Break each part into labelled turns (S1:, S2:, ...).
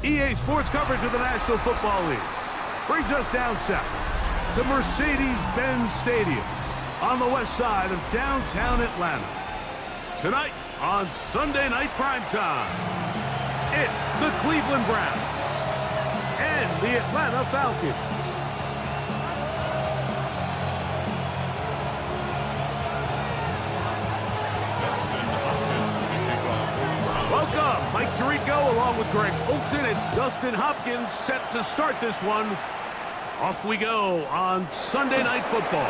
S1: EA Sports coverage of the National Football League brings us down south to Mercedes-Benz Stadium on the west side of downtown Atlanta. Tonight on Sunday Night Primetime, it's the Cleveland Browns and the Atlanta Falcons. Welcome, Mike Tirico along with Greg Olsen. It's Dustin Hopkins set to start this one. Off we go on Sunday Night Football.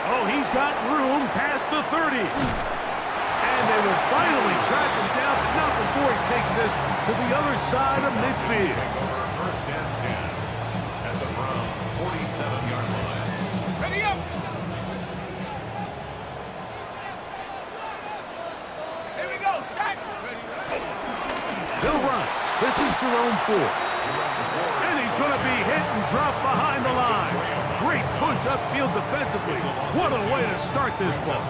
S1: Oh, he's got room past the 30. And they will finally track him down, but not before he takes this to the other side of midfield.
S2: First and 10 at the Browns' 47-yard line. Ready up! Here we go, set!
S1: They'll run. This is Jerome Ford. And he's going to be hit and dropped behind the line. Great push upfield defensively. What a way to start this ball.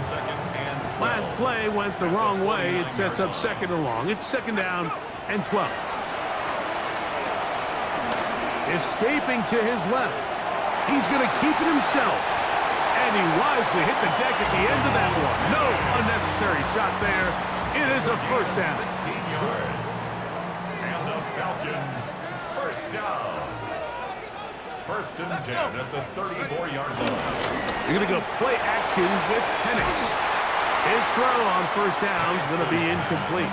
S1: Last play went the wrong way. It sets up second and long. It's second down and 12. Escaping to his left. He's going to keep it himself. And he wisely hit the deck at the end of that one. No unnecessary shot there. It is a first down.
S2: 16 yards. And the Falcons, first down. First and 10 at the 34-yard line.
S1: You're going to go play action with Penix. His throw on first down is going to be incomplete.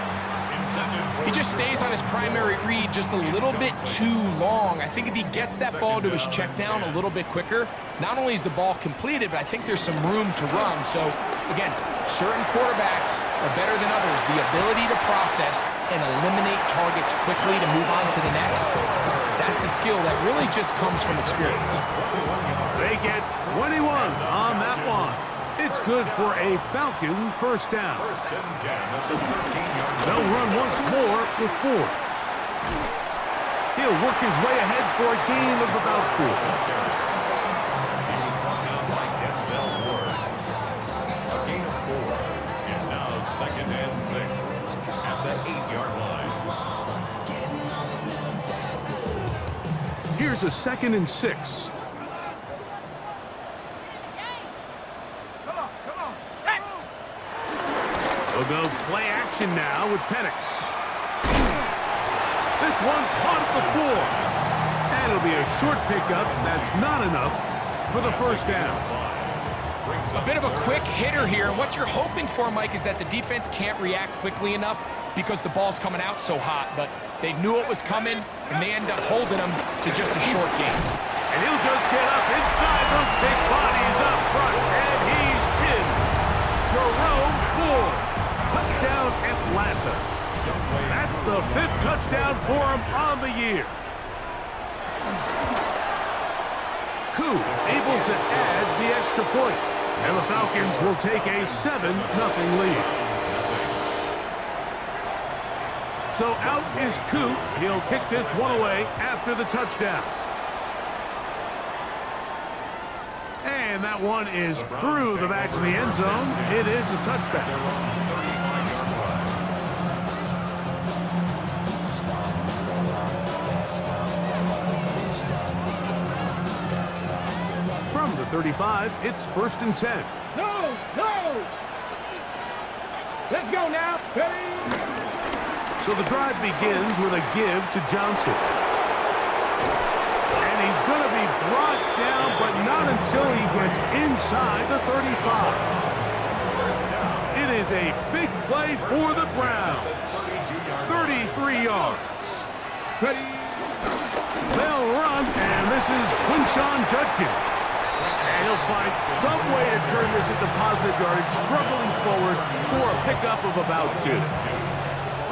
S3: He just stays on his primary read just a little bit too long. I think if he gets that ball to his check down a little bit quicker, not only is the ball completed, but I think there's some room to run. So, again, certain quarterbacks are better than others. The ability to process and eliminate targets quickly to move on to the next, that's a skill that really just comes from experience.
S1: They get 21 on that one. It's good for a Falcon first down.
S2: First and 10 at the 13-yard line.
S1: They'll run once more with Ford. He'll work his way ahead for a gain of about 4.
S2: He was brought down by Denzel Ward. A gain of 4. It's now second and 6 at the 8-yard line.
S1: Here's a second and 6. We'll go play action now with Penix. This one caught at the floor. And it'll be a short pickup. That's not enough for the first down.
S3: A bit of a quick hitter here. And what you're hoping for, Mike, is that the defense can't react quickly enough because the ball's coming out so hot. But they knew it was coming, and they end up holding them to just a short gain.
S1: And he'll just get up inside those big bodies up front. And he's in. Jerome Ford. Touchdown, Atlanta. That's the 5th touchdown for him on the year. Koo able to add the extra point. And the Falcons will take a 7-0 lead. So out is Koo. He'll kick this one away after the touchdown. And that one is through the back of the end zone. It is a touchback. From the 35, it's first and 10.
S4: No! Let's go now. Ready?
S1: So the drive begins with a give to Johnson. And he's going to be brought down, but not until he gets inside the 35. It is a big play for the Browns. 33 yards.
S4: Ready?
S1: They'll run, and this is Quinshon Judkins. And he'll find some way to turn this into positive yardage, struggling forward for a pickup of about 2.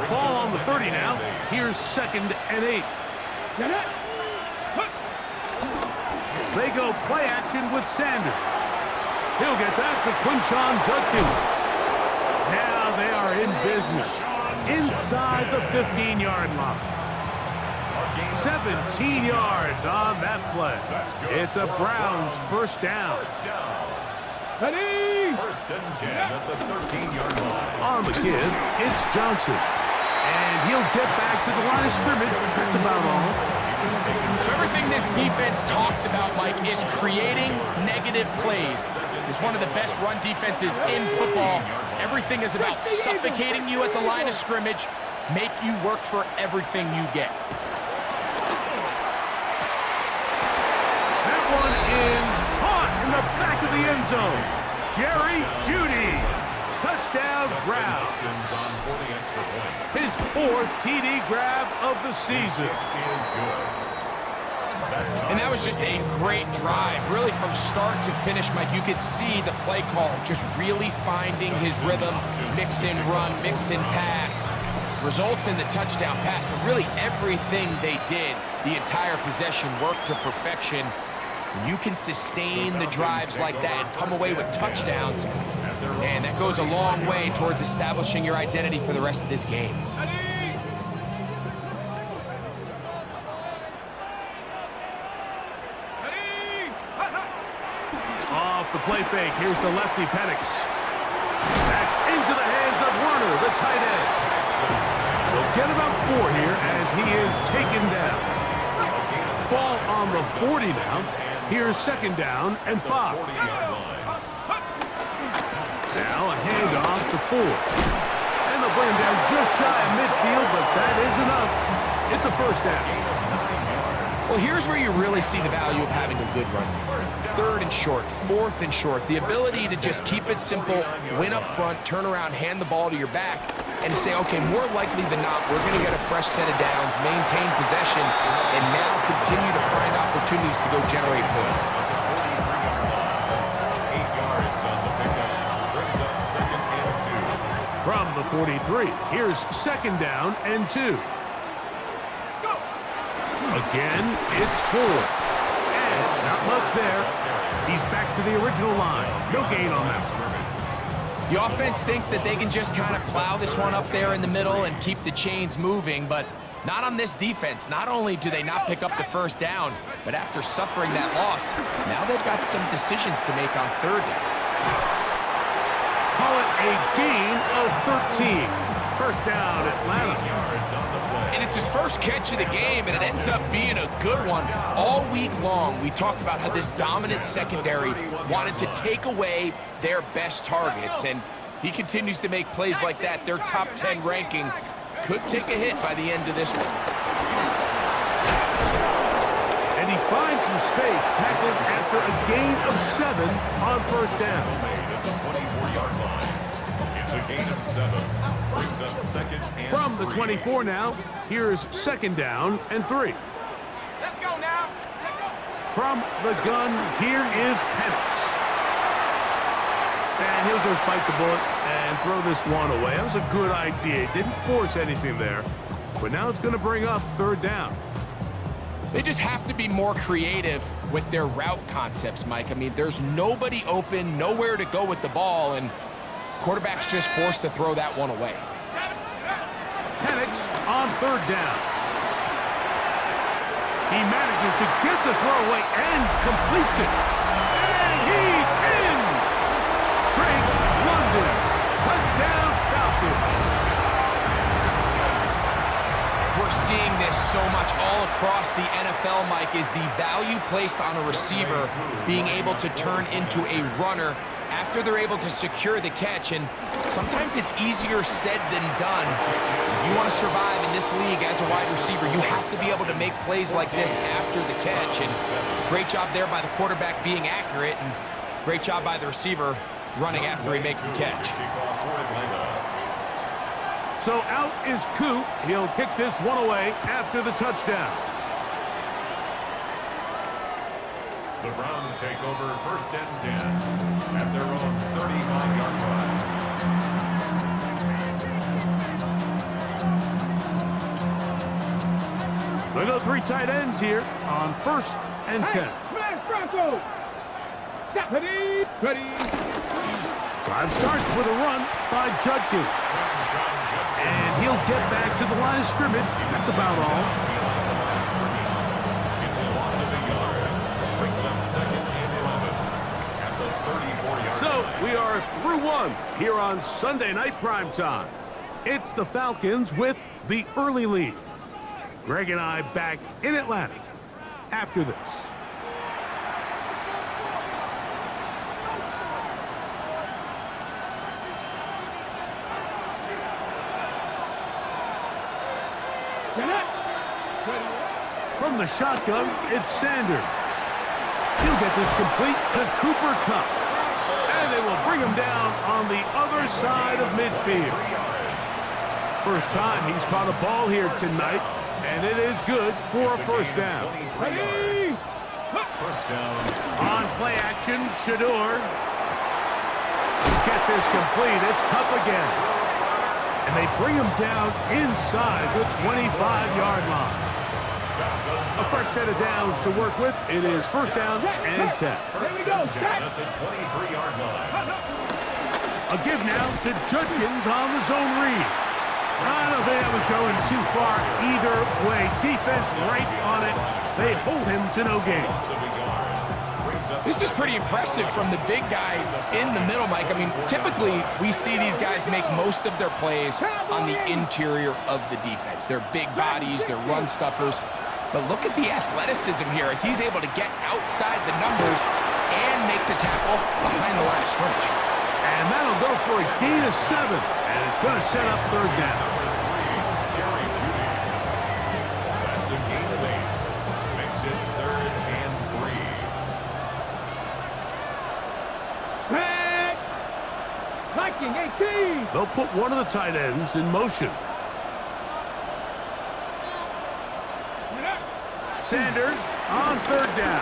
S1: Ball on the 30 now. Here's second and 8. They go play action with Sanders. He'll get that to Quinshon Judkins. Now they are in business inside the 15-yard line. 17 yards on that play. It's a Browns first down.
S4: Ready?
S2: First and 10 at the 13-yard line.
S1: On the give, it's Johnson. And he'll get back to the line of scrimmage. That's about all.
S3: So everything this defense talks about, Mike, is creating negative plays. It's one of the best run defenses in football. Everything is about suffocating you at the line of scrimmage, make you work for everything you get.
S1: That one is caught in the back of the end zone. Jerry Jeudy. Touchdown Browns. His 4th TD grab of the season.
S3: And that was just a great drive. Really from start to finish, Mike, you could see the play caller just really finding his rhythm. Mix in run, mix in pass. Results in the touchdown pass. But really everything they did, the entire possession worked to perfection. When you can sustain the drives like that and come away with touchdowns, man, that goes a long way towards establishing your identity for the rest of this game.
S1: Off the play fake, here's the lefty Penix. That's into the hands of Werner, the tight end. They'll get about 4 here as he is taken down. Ball on the 40 now. Here's 2nd down and 5. Now a handoff to Ford. And they'll bring him down just shy of midfield, but that is enough. It's a 1st down.
S3: Well, here's where you really see the value of having a good run. 3rd and short, 4th and short. The ability to just keep it simple, win up front, turn around, hand the ball to your back, and say, okay, more likely than not, we're going to get a fresh set of downs, maintain possession, and now continue to find opportunities to go generate points.
S2: 8 yards on the pickup. Brings up 2nd and 2.
S1: From the 43, here's 2nd down and 2. Again, it's Ford. And not much there. He's back to the original line. No gain on that one.
S3: The offense thinks that they can just kind of plow this one up there in the middle and keep the chains moving, but not on this defense. Not only do they not pick up the 1st down, but after suffering that loss, now they've got some decisions to make on 3rd down.
S1: Call it a gain of 13. 1st down, Atlanta.
S3: And it's his first catch of the game, and it ends up being a good one. All week long, we talked about how this dominant secondary wanted to take away their best targets, and if he continues to make plays like that, their top 10 ranking could take a hit by the end of this one.
S1: And he finds some space, tackled after a gain of 7 on 1st down.
S2: At the 24-yard line. It's a gain of 7. Brings up 2nd and 3.
S1: From the 24 now, here's 2nd down and 3.
S3: Let's go now.
S1: From the gun, here is Penix. And he'll just bite the bullet and throw this one away. That was a good idea. Didn't force anything there. But now it's going to bring up 3rd down.
S3: They just have to be more creative with their route concepts, Mike. I mean, there's nobody open, nowhere to go with the ball, and quarterback's just forced to throw that one away.
S1: Penix on 3rd down. He manages to get the throw away and completes it. And he's in! Drake London. Touchdown Falcons.
S3: We're seeing this so much all across the NFL, Mike, is the value placed on a receiver being able to turn into a runner after they're able to secure the catch, and sometimes it's easier said than done. If you want to survive in this league as a wide receiver, you have to be able to make plays like this after the catch, and great job there by the quarterback being accurate, and great job by the receiver running after he makes the catch.
S1: So out is Coop. He'll kick this one away after the touchdown.
S2: The Browns take over 1st and 10 at their own 35-yard line.
S1: They go 3 tight ends here on 1st and 10.
S4: Smash Bronco! Stop. Ready?
S1: Drive starts with a run by Judkins. And he'll get back to the line of scrimmage. That's about all.
S2: It's a loss of a yard. Brings up 2nd and 11 at the 34-yard
S1: So
S2: line.
S1: we are through one here on Sunday Night Primetime. It's the Falcons with the early lead. Greg and I back in Atlanta after this. From the shotgun, it's Sanders. He'll get this complete to Cooper Kupp. And they will bring him down on the other side of midfield. First time he's caught a ball here tonight, and it is good for a first down.
S2: First down.
S1: On play action, Shador. Get this complete. It's Kupp again. And they bring him down inside the 25-yard line. A fresh set of downs to work with. It is first down and 10.
S2: First and 10 at the 23-yard line.
S1: A give now to Judkins on the zone read. I don't think that was going too far either way. Defense right on it. They hold him to no gain.
S3: This is pretty impressive from the big guy in the middle, Mike. I mean, typically we see these guys make most of their plays on the interior of the defense. They're big bodies, they're run stuffers. But look at the athleticism here as he's able to get outside the numbers and make the tackle behind the line of scrimmage.
S1: And that'll go for a gain of 7. And it's going to set up third down.
S2: Jerry Jeudy. That's a gain of 8. Makes it 3rd and 3.
S4: Back. Viking 18.
S1: They'll put one of the tight ends in motion. Sanders on third down.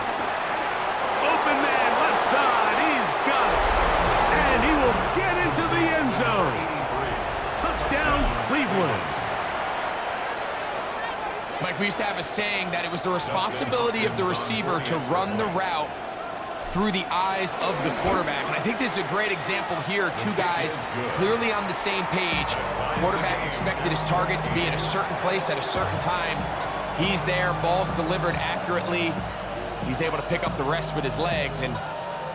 S1: Open man, left side. He's got it. And he will get into the end zone. Touchdown, Cleveland.
S3: Mike, we used to have a saying that it was the responsibility of the receiver to run the route through the eyes of the quarterback. And I think this is a great example here. Two guys clearly on the same page. Quarterback expected his target to be in a certain place at a certain time. He's there, ball's delivered accurately. He's able to pick up the rest with his legs, and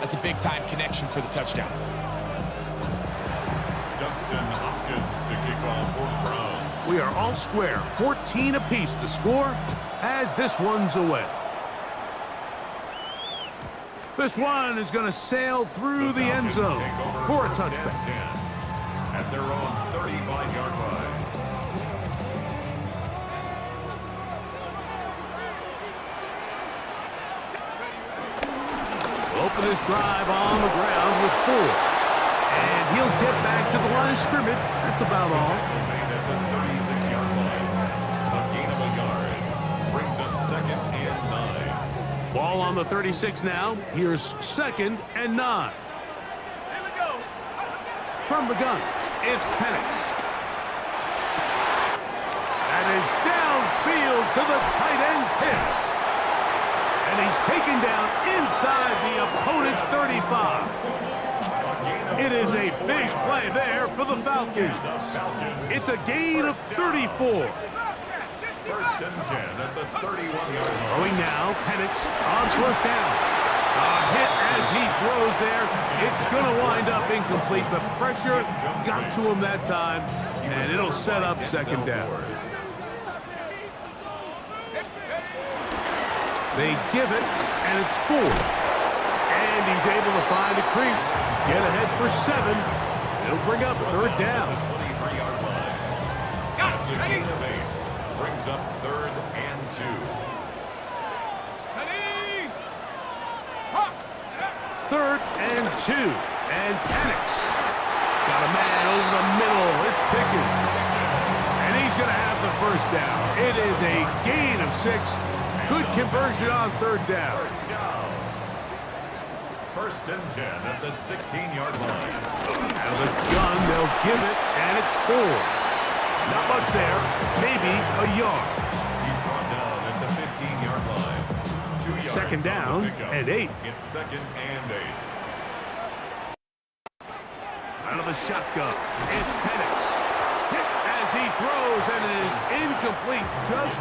S3: that's a big-time connection for the touchdown.
S2: Dustin Hopkins to kick off for the Browns.
S1: We are all square, 14 apiece the score as this one's away. This one is going to sail through the end zone for a touchback.
S2: At their own 35-yard line.
S1: Open this drive on the ground with 4. And he'll get back to the line of scrimmage. That's about all.
S2: Made at the 36-yard line. A gain of a yard. Brings up 2nd and 9.
S1: Ball on the 36 now. Here's 2nd and 9. From the gun, it's Penix. And is downfield to the tight end Pitts. And he's taken down inside the opponent's 35. It is a big play there for the Falcons. It's a gain of 34.
S2: First and 10 at the 31-yard line.
S1: Throwing now, Penix on first down. A hit as he throws there. It's going to wind up incomplete. The pressure got to him that time, and it'll set up second down. They give it, and it's 4. And he's able to find a crease, get ahead for 7. It'll bring up third down.
S2: 23-yard line. That's a gain of 8. Brings up 3rd and 2.
S1: Third and 2. And Penix got a man over the middle. It's Pickens. And he's going to have the first down. It is a gain of 6. Good conversion on third down.
S2: First down. First and 10 at the 16-yard line.
S1: Out of the gun, they'll give it, and it's 4. Not much there, maybe a yard.
S2: He's brought down at the 15-yard line. 2 yards.
S1: Second down and 8.
S2: It's 2nd and 8.
S1: Out of the shotgun, it's Penix. Hit as he throws, and it is incomplete. Just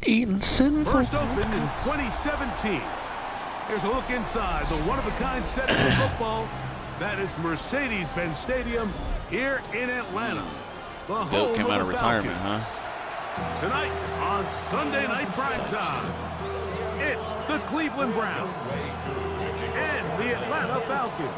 S5: Eating sinful.
S1: First opened in 2017. Here's a look inside the one-of-a-kind setting of football. That is Mercedes-Benz Stadium here in Atlanta. The
S5: Goat
S1: home
S5: came out of
S1: the
S5: retirement,
S1: Falcons.
S5: huh?
S1: Tonight on Sunday Night Primetime, it's the Cleveland Browns and the Atlanta Falcons.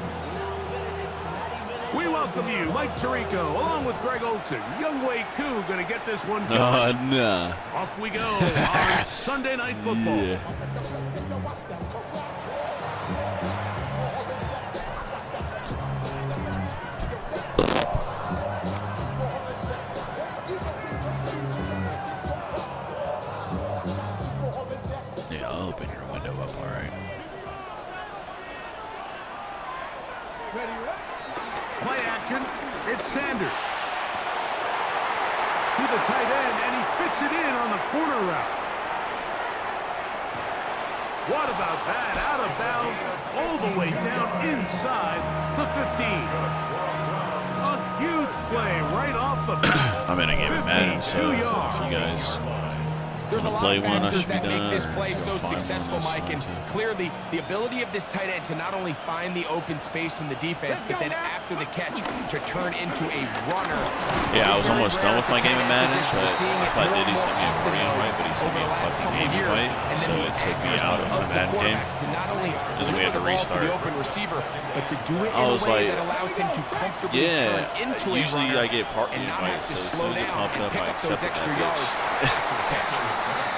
S1: We welcome you, Mike Tirico, along with Greg Olson. Younghoe Koo going to get this one going.
S5: Nah.
S1: Off we go on Sunday Night Football.
S5: Yeah. Yeah, I'll open your window up, all right.
S1: Play action. It's Sanders. To the tight end, and he fits it in on the corner route. What about that? Out of bounds, all the way down inside the 15. A huge play right off the bat.
S5: I'm in a game of Madden, so
S1: 52
S5: if
S1: yards.
S5: you guys
S3: There's a lot
S5: play
S3: of
S5: one, I
S3: factors
S5: should be
S3: that make
S5: done,
S3: this
S5: or
S3: play so
S5: find one,
S3: successful,
S5: I
S3: Mike,
S5: should
S3: and
S5: too.
S3: clearly the ability of this tight end to not only find the open space in the defense, but then after the catch to turn into a runner.
S5: Yeah, I
S3: It's
S5: was
S3: very
S5: almost
S3: rare
S5: done with
S3: at
S5: my
S3: the
S5: game of
S3: tight end
S5: Madden,
S3: position.
S5: but
S3: We're seeing
S5: I
S3: it
S5: thought
S3: more
S5: Diddy
S3: and
S5: sent me a
S3: more
S5: Korean
S3: often
S5: white, but he sent
S3: over
S5: me
S3: the
S5: a
S3: last
S5: fucking
S3: couple of
S5: game
S3: years.
S5: white,
S3: And then
S5: so
S3: the
S5: it took me
S3: accuracy
S5: out of
S3: of
S5: the
S3: the
S5: Madden game.
S3: quarterback to not only
S5: we
S3: deliver
S5: had to
S3: the ball to
S5: restart.
S3: the open receiver, but to do it
S5: I
S3: in a
S5: was
S3: way
S5: like,
S3: that allows him to comfortably
S5: yeah,
S3: turn into a
S5: usually
S3: runner
S5: I get part
S3: and
S5: game
S3: not have
S5: white,
S3: to
S5: so as
S3: slow
S5: soon as it
S3: down
S5: popped
S3: and
S5: up,
S3: pick
S5: I
S3: up those
S5: accepted
S3: extra
S5: that
S3: yards after the catch.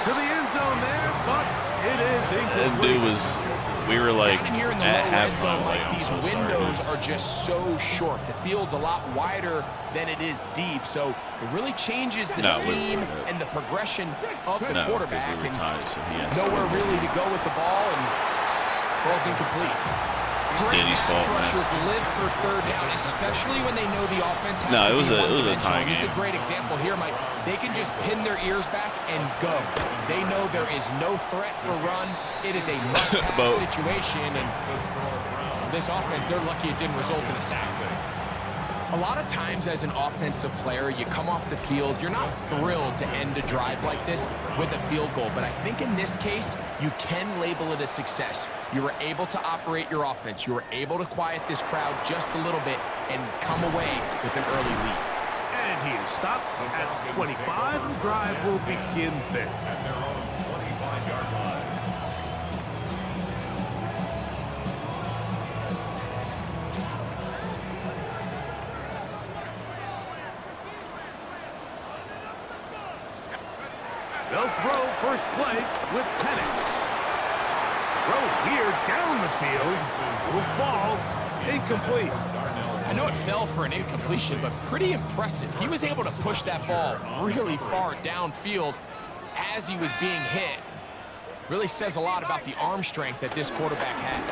S1: To the end zone there, but it is incomplete.
S5: And dude was, we were like
S3: Down in here in the
S5: at
S3: low red zone,
S5: halftime, like,
S3: like,
S5: I'm
S3: these
S5: so sorry,
S3: windows
S5: dude.
S3: are just so short. The field's a lot wider than it is deep, so it really changes the
S5: No,
S3: scheme and the progression of the
S5: No,
S3: quarterback.
S5: because we were
S3: And
S5: tied, so he has
S3: nowhere really to go with the ball, and falls incomplete. Great
S5: Diddy's
S3: pass
S5: fault, man.
S3: rushers live for third down, especially when they know the offense has
S5: No,
S3: to
S5: it was
S3: be
S5: a
S3: one-dimensional.
S5: tie
S3: This is
S5: game.
S3: a great example here, Mike. They can just pin their ears back and go. They know there is no threat for run. It is a must-pass
S5: But-
S3: situation, and this offense, they're lucky it didn't result in a sack. A lot of times as an offensive player, you come off the field, you're not thrilled to end a drive like this with a field goal, but I think in this case, you can label it a success. You were able to operate your offense. You were able to quiet this crowd just a little bit and come away with an early lead.
S1: And he is stopped at 25. The drive will begin there.
S2: At their own 25-yard line.
S1: They'll throw first play with Penix. Throw here down the field. Will fall incomplete.
S3: I know it fell for an incompletion, but pretty impressive. He was able to push that ball really far downfield as he was being hit. Really says a lot about the arm strength that this quarterback has.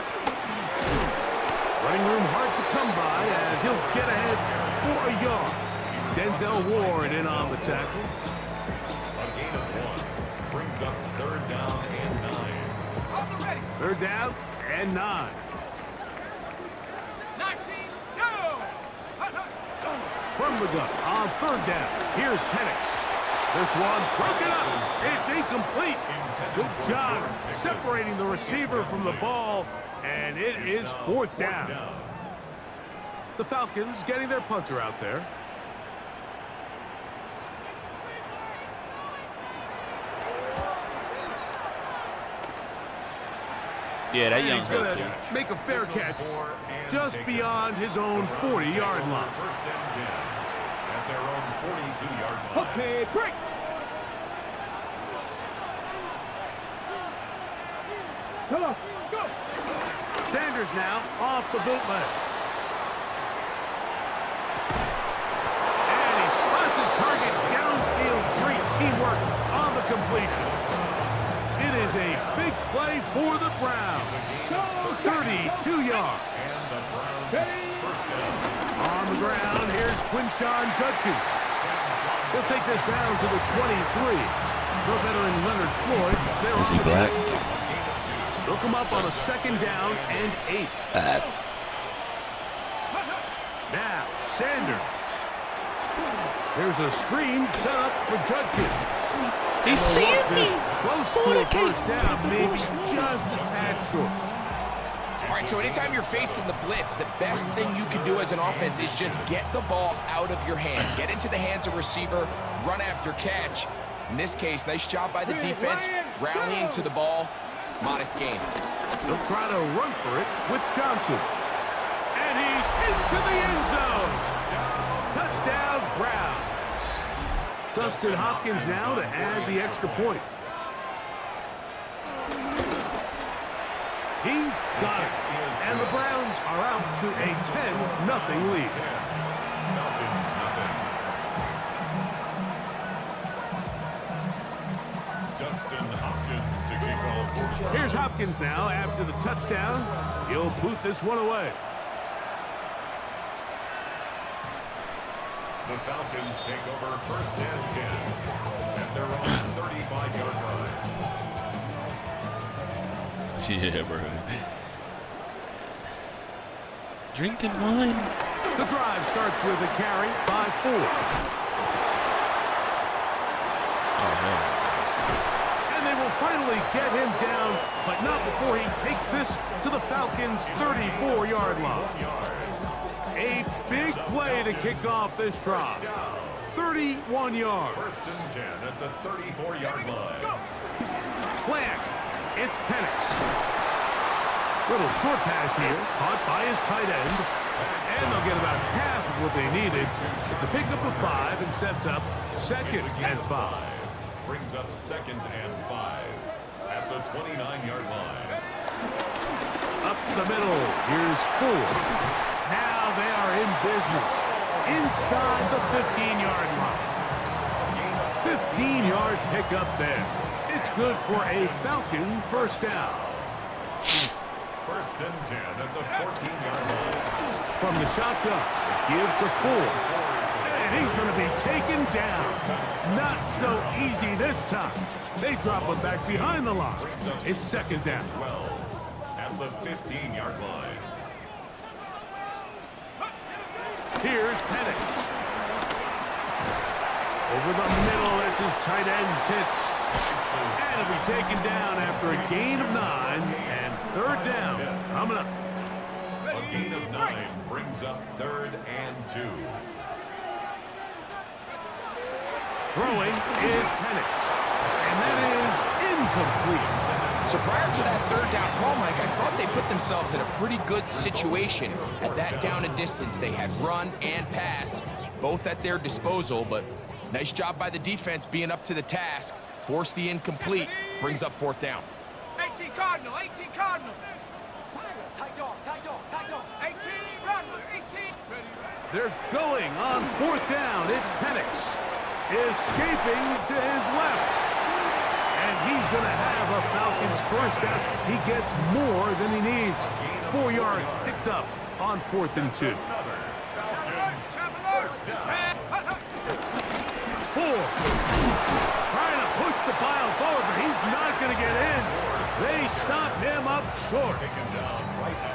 S1: Running room hard to come by as he'll get ahead for a yard. Denzel Ward in on the tackle.
S2: A gain of 1 brings up third down and 9.
S1: Third down and 9.
S4: 19, go!
S1: From the gun on third down. Here's Penix. This one broken up. It's incomplete. Good job separating the receiver from the ball, and it is fourth down. The Falcons getting their punter out there.
S5: Yeah, that
S1: And
S5: young
S1: he's going
S5: hook,
S1: to
S5: dude.
S1: make a fair catch just beyond his own 40-yard line.
S2: First and 10 at their own 42-yard line.
S4: Okay, break! Come on, go!
S1: Sanders now off the bootleg. And he spots his target downfield. Great teamwork on the completion. It is a big play for the Browns. 32 yards.
S2: And the Browns first down.
S1: On the ground, here's Quinshawn Judkins. He'll take this down to the 23. The veteran Leonard Floyd. They're
S5: Is
S1: on
S5: he
S1: the
S5: black?
S1: tail. They'll come up on a second down and 8. Now, Sanders. There's a screen set up for Judkins.
S5: He's seeing me.
S1: Close to a first down, maybe just a tad short.
S3: All right, so anytime you're facing the blitz, the best thing you can do as an offense is just get the ball out of your hand. Get into the hands of receiver, run after catch. In this case, nice job by the defense, rallying to the ball. Modest gain.
S1: He'll try to run for it with Johnson. And he's into the end zone. Touchdown, Browns. Dustin Hopkins now to add the extra point. He's got it. And the Browns are out to a 10-0 lead.
S2: Falcons, nothing. Dustin Hopkins to kick off.
S1: Here's Hopkins now after the touchdown. He'll boot this one away.
S2: The Falcons take over first and 10 at their own 35-yard line.
S5: Yeah, bro. Drinking wine.
S1: The drive starts with a carry by 4.
S5: Oh, man.
S1: And they will finally get him down, but not before he takes this to the Falcons' 34-yard line. A big play to kick off this drive. 31 yards.
S2: First and 10 at the 34-yard line.
S1: Plant. It's Penix. Little short pass here, caught by his tight end. And they'll get about half of what they needed. It's a pickup of 5 and sets up second and 5.
S2: Brings up second and 5 at the 29-yard line.
S1: Up the middle, here's 4. Now they are in business inside the 15-yard line. 15-yard pickup there. It's good for a Falcon first down.
S2: First and 10 at the 14-yard line.
S1: From the shotgun, give to 4. And he's going to be taken down. Not so easy this time. They drop him back behind the line. It's second down.
S2: 12 at the 15-yard line.
S1: Here's Penix. Over the middle, that's his tight end, Pitts. And he'll be taken down after a gain of 9 and third down coming up.
S2: A gain of 9 brings up third and 2.
S1: Throwing is Penix. And that is incomplete.
S3: So prior to that third down call, Mike, I thought they put themselves in a pretty good situation at that down and distance. They had run and pass, both at their disposal, but nice job by the defense being up to the task. Force the incomplete, brings up fourth down.
S4: 18 Cardinal, 18 Cardinal. Tight dog, 18 Cardinal, 18.
S1: They're going on fourth down. It's Penix. Escaping to his left. And he's going to have a Falcons first down. He gets more than he needs. 4 yards picked up on 4th and 2. 4. Trying to push the pile forward, but he's not going to get in. They stop him up short.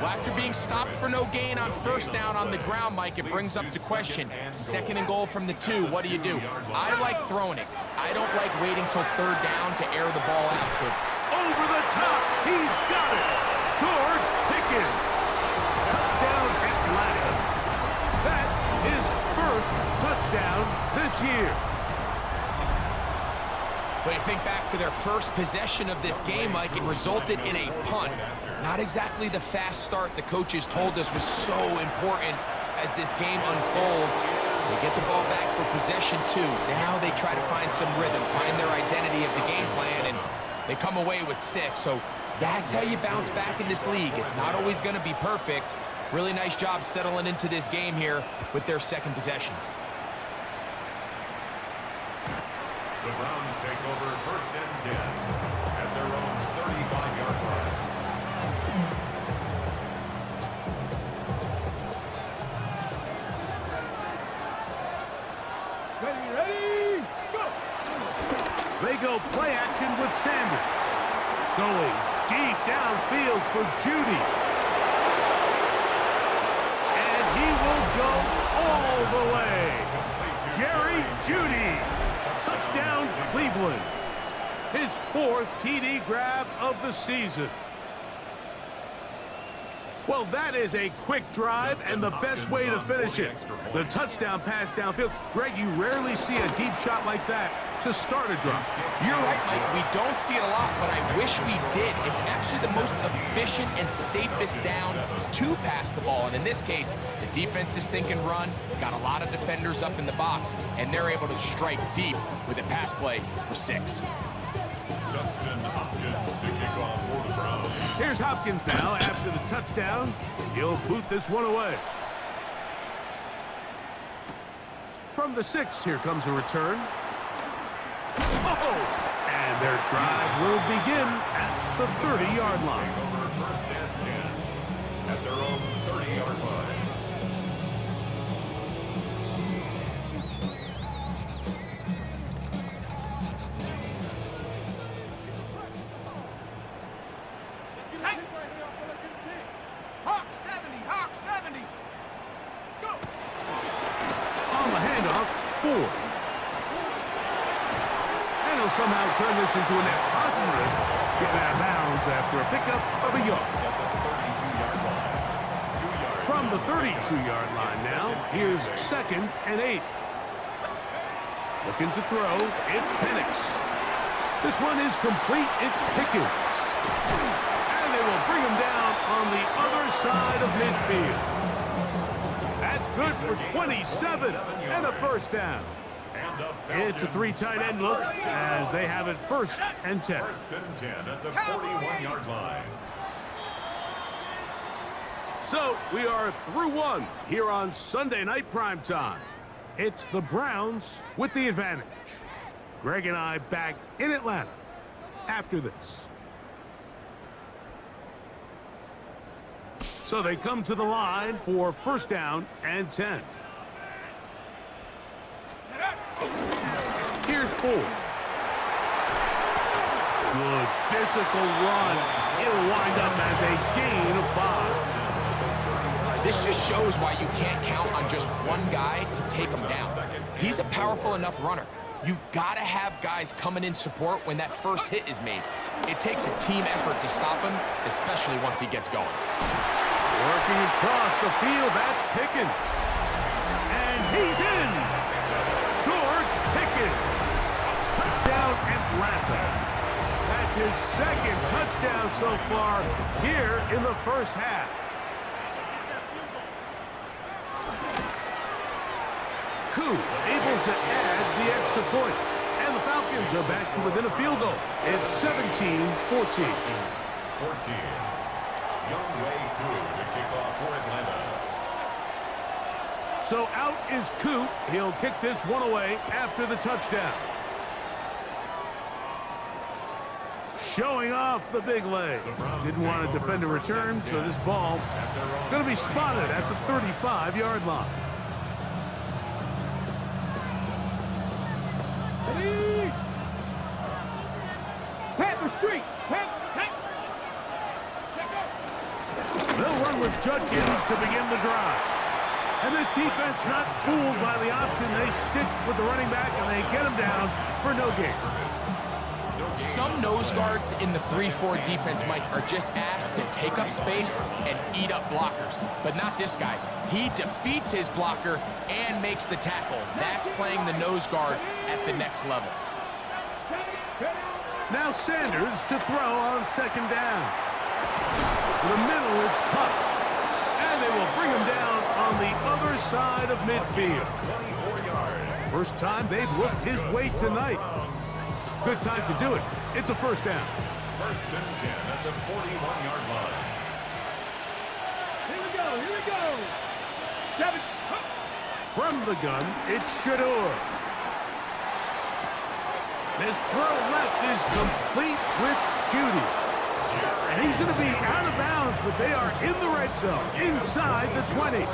S3: Well, after being stopped for no gain on first down on the ground, Mike, it brings up the question. Second and goal from the 2, what do you do? I like throwing it. I don't like waiting till third down to air the ball out. So
S1: over the top, he's got it. George Pickens. Touchdown Atlanta. That is first touchdown this year.
S3: But you think back to their first possession of this game, Mike, it resulted in a punt. Not exactly the fast start the coaches told us was so important as this game unfolds. They get the ball back for possession 2. Now they try to find some rhythm, find their identity of the game plan, and they come away with 6. So that's how you bounce back in this league. It's not always going to be perfect. Really nice job settling into this game here with their second possession.
S2: The Browns take over first and 10 at their own 35-yard line.
S4: Ready, go!
S1: They go play action with Sanders. Going deep downfield for Judy. And he will go all the way. Jerry Judy. Touchdown, Cleveland. His 4th TD grab of the season. Well, that is a quick drive and the best way to finish it. The touchdown pass downfield. Greg, you rarely see a deep shot like that to start a drive.
S3: You're right, Mike. We don't see it a lot, but I wish we did. It's actually the most efficient and safest down to pass the ball. And in this case, the defense is thinking run, got a lot of defenders up in the box, and they're able to strike deep with a pass play for 6.
S2: Dustin Hopkins to kick off for the Browns.
S1: Here's Hopkins now after the touchdown. He'll boot this one away. From the 6, here comes a return. Oh! And their drive will begin at the 30-yard line.
S2: Over 1st and 10 at their own 30-yard line.
S4: Hawk 70, Hawk 70. Go.
S1: On the handoff, Ford. And he'll somehow turn this into a net positive. Get out of bounds after a pickup of a yard. From the 32-yard line now, here's 2nd and 8. Looking to throw, it's Penix. This one is complete, it's Pickens. And they will bring him down on the other side of midfield. That's good for 27 and a 1st down. It's a 3 tight end look as they have it 1st and 10.
S2: 1st and 10 at the 41-yard line.
S1: So we are through 1 here on Sunday Night Primetime. It's the Browns with the advantage. Greg and I back in Atlanta after this. So they come to the line for 1st down and 10. Here's Ford. Good physical run. It'll wind up as a gain of 5.
S3: This just shows why you can't count on just one guy to take him down. He's a powerful enough runner. You gotta have guys coming in support when that first hit is made. It takes a team effort to stop him, especially once he gets going.
S1: Working across the field, that's Pickens. And he's in. George Pickens. Touchdown Atlanta. That's his 2nd touchdown so far here in the 1st half. Koo able to add the extra point. And the Falcons are back to within a field goal. It's 17-14.
S2: 14. Young Way Koo to kick off for Atlanta.
S1: So out is Koo. He'll kick this one away after the touchdown. Showing off the big leg. Didn't want to defend a return, so this ball going to be spotted at the 35-yard line.
S4: Ready? Panther Street.
S1: They'll run with Judkins to begin the drive. And this defense not fooled by the option. They stick with the running back, and they get him down for no gain.
S3: Some nose guards in the 3-4 defense, Mike, are just asked to take up space and eat up blockers. But not this guy. He defeats his blocker and makes the tackle. That's playing the nose guard at the next level.
S1: Now Sanders to throw on 2nd down. For the middle, it's Kupp. And they will bring him down on the other side of midfield.
S2: 24 yards.
S1: First time they've looked his way tonight. Good time to do it. It's a 1st down.
S2: 1st and 10 at the 41-yard line.
S4: Here we go. Savage.
S1: From the gun, it's Shador. This throw left is complete with Judy. And he's going to be out of bounds, but they are in the red zone, inside the 20.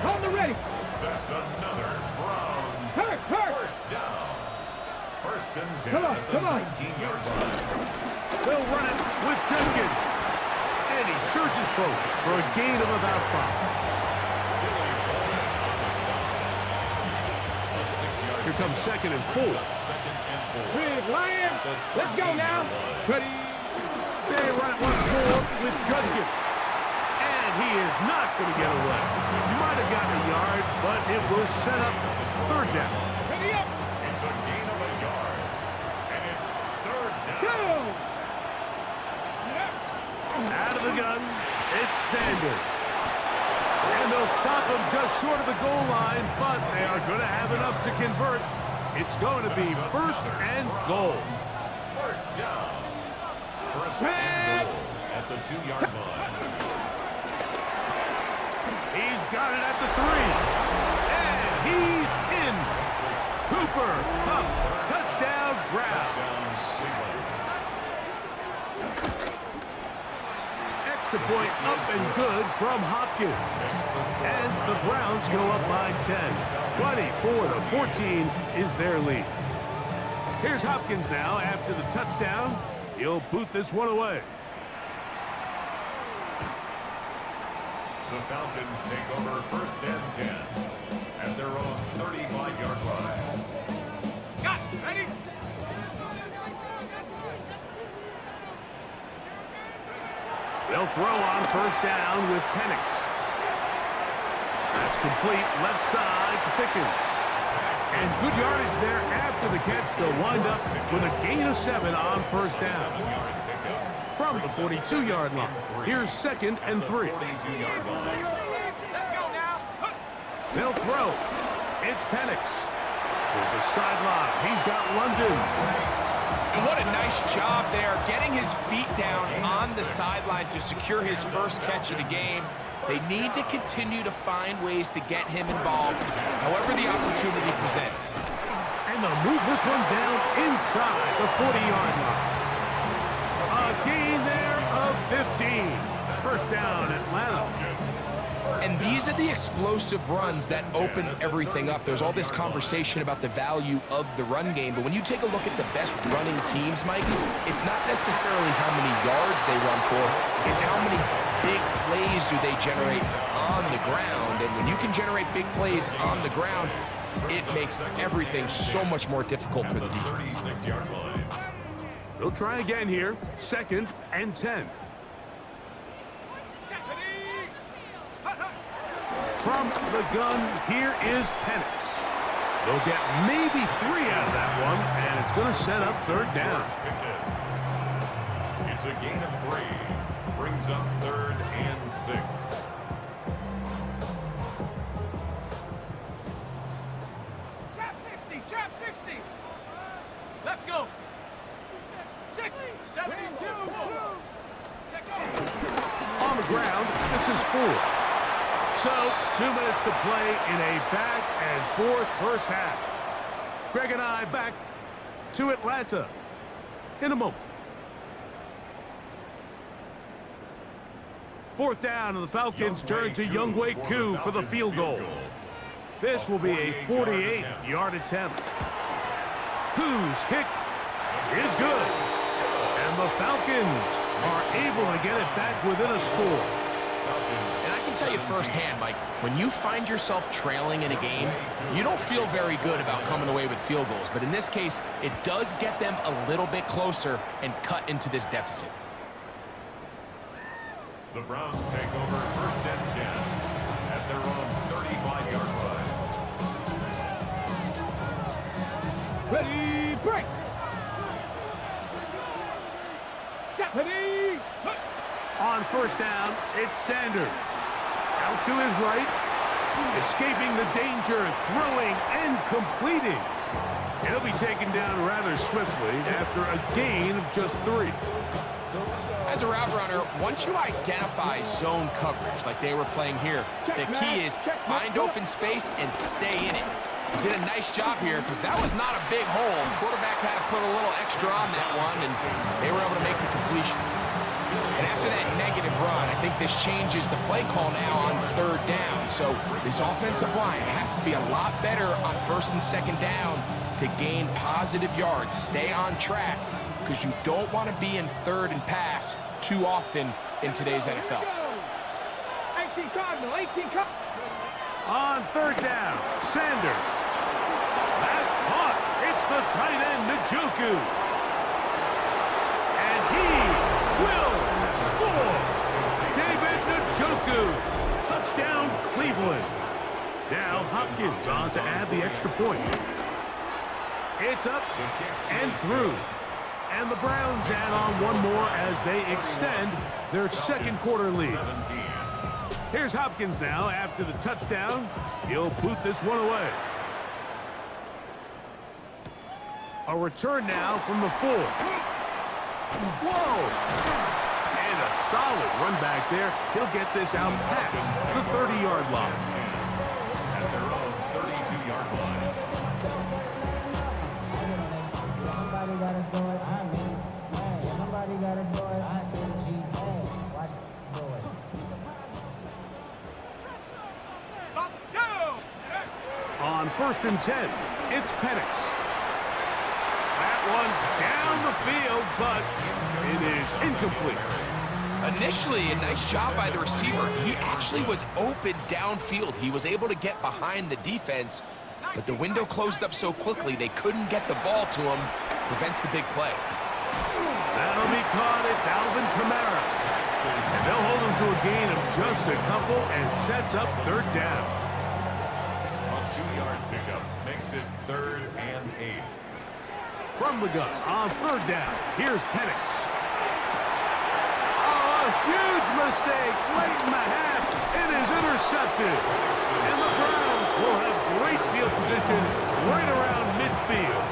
S4: On the ready.
S2: That's another Browns
S4: Hurt.
S2: 1st down. 1st and 10 at the 19-yard line.
S1: They'll run it with Judkins. And he surges forward for a gain of about 5. Here comes 2nd and 4.
S2: 2nd and 4.
S4: Big Lion.
S2: the
S4: Let's go
S2: 13-yard
S4: now.
S2: line.
S4: Ready.
S1: They run it once more with Judkins. And he is not going to get away. He might have gotten a yard, but it will set up third down.
S4: Ready up.
S2: It's a gain of a yard. And it's third down.
S4: Go.
S1: Out of the gun, it's Sanders. And they'll stop him just short of the goal line, but they are going to have enough to convert. It's going to be first and goal.
S2: First down. First and goal at the 2-yard line.
S1: He's got it at the 3. And he's in. Cooper up. Touchdown, Browns.
S2: Touchdown, Cleveland.
S1: Extra point up and good from Hopkins. And the Browns go up by 10. 24-14 is their lead. Here's Hopkins now after the touchdown. He'll boot this one away.
S2: The Falcons take over first and 10 at their own 35-yard line.
S4: Got ready.
S1: They'll throw on first down with Penix. That's complete left side to Pickens. And good yardage there after the catch. They'll wind up with a gain of 7 on first down. From the 42-yard line. Here's second and 3. They'll throw. It's Penix. To the sideline. He's got London.
S3: And what a nice job there, getting his feet down on the sideline to secure his first catch of the game. They need to continue to find ways to get him involved, however the opportunity presents.
S1: And they'll move this one down inside the 40-yard line. A gain there of 15. First down, Atlanta.
S3: And these are the explosive runs that open everything up. There's all this conversation about the value of the run game, but when you take a look at the best running teams, Mike, it's not necessarily how many yards they run for, it's how many big plays do they generate on the ground. And when you can generate big plays on the ground, it makes everything so much more difficult for the defense.
S2: 36-yard line.
S1: They'll try again here. Second and 10. From the gun, here is Penix. They'll get maybe 3 out of that one, and it's going to set up third down.
S2: It's a gain of 3. Brings up third and 6.
S4: Trap 60. Trap 60. Let's go. 60. 72. Check out.
S1: On the ground, this is 4. So, 2 minutes to play in a back-and-forth first half. Greg and I back to Atlanta in a moment. Fourth down, and the Falcons turn to Younghoe Koo for the field goal. This will be a 48-yard attempt. Koo's kick is good. And the Falcons are able to get it back within a score.
S3: And I can tell you firsthand, Mike, when you find yourself trailing in a game, you don't feel very good about coming away with field goals. But in this case, it does get them a little bit closer and cut into this deficit.
S2: The Browns take over first and 10 at their own 35-yard line.
S4: Ready, break. Step. Ready.
S1: On first down, it's Sanders. Out to his right. Escaping the danger, throwing and completing. He'll be taken down rather swiftly after a gain of just 3.
S3: As a route runner, once you identify zone coverage like they were playing here, the key is find open space and stay in it. He did a nice job here because that was not a big hole. The quarterback had to put a little extra on that one, and they were able to make the completion. And after that negative run, I think this changes the play call now on third down. So this offensive line has to be a lot better on first and second down to gain positive yards. Stay on track because you don't want to be in third and pass too often in today's NFL.
S4: 18 Cardinal, 18 Cardinal.
S1: On third down, Sanders. That's caught. It's the tight end, Njoku. Cleveland. Now Hopkins on to add the extra point. It's up and through. And the Browns add on one more as they extend their second quarter lead.
S2: 17.
S1: Here's Hopkins now after the touchdown. He'll boot this one away. A return now from the 4. Whoa! And a solid run back there. He'll get this out past the 30-yard line.
S2: At their own 32-yard line.
S6: Somebody gotta do it, I mean, man, somebody gotta do it, I tell G, hey, watch me do it.
S1: On 1st and 10, it's Penix. That one down the field, but it is incomplete.
S3: Initially, a nice job by the receiver. He actually was open downfield. He was able to get behind the defense, but the window closed up so quickly they couldn't get the ball to him. Prevents the big play.
S1: That'll be caught. It's Alvin Kamara. And they'll hold him to a gain of just a couple and sets up 3rd down.
S2: A 2-yard pickup makes it 3rd and 8.
S1: From the gun on 3rd down, here's Penix. Oh, a huge mistake late in the half. It is intercepted. And the Browns will have great field position right around midfield.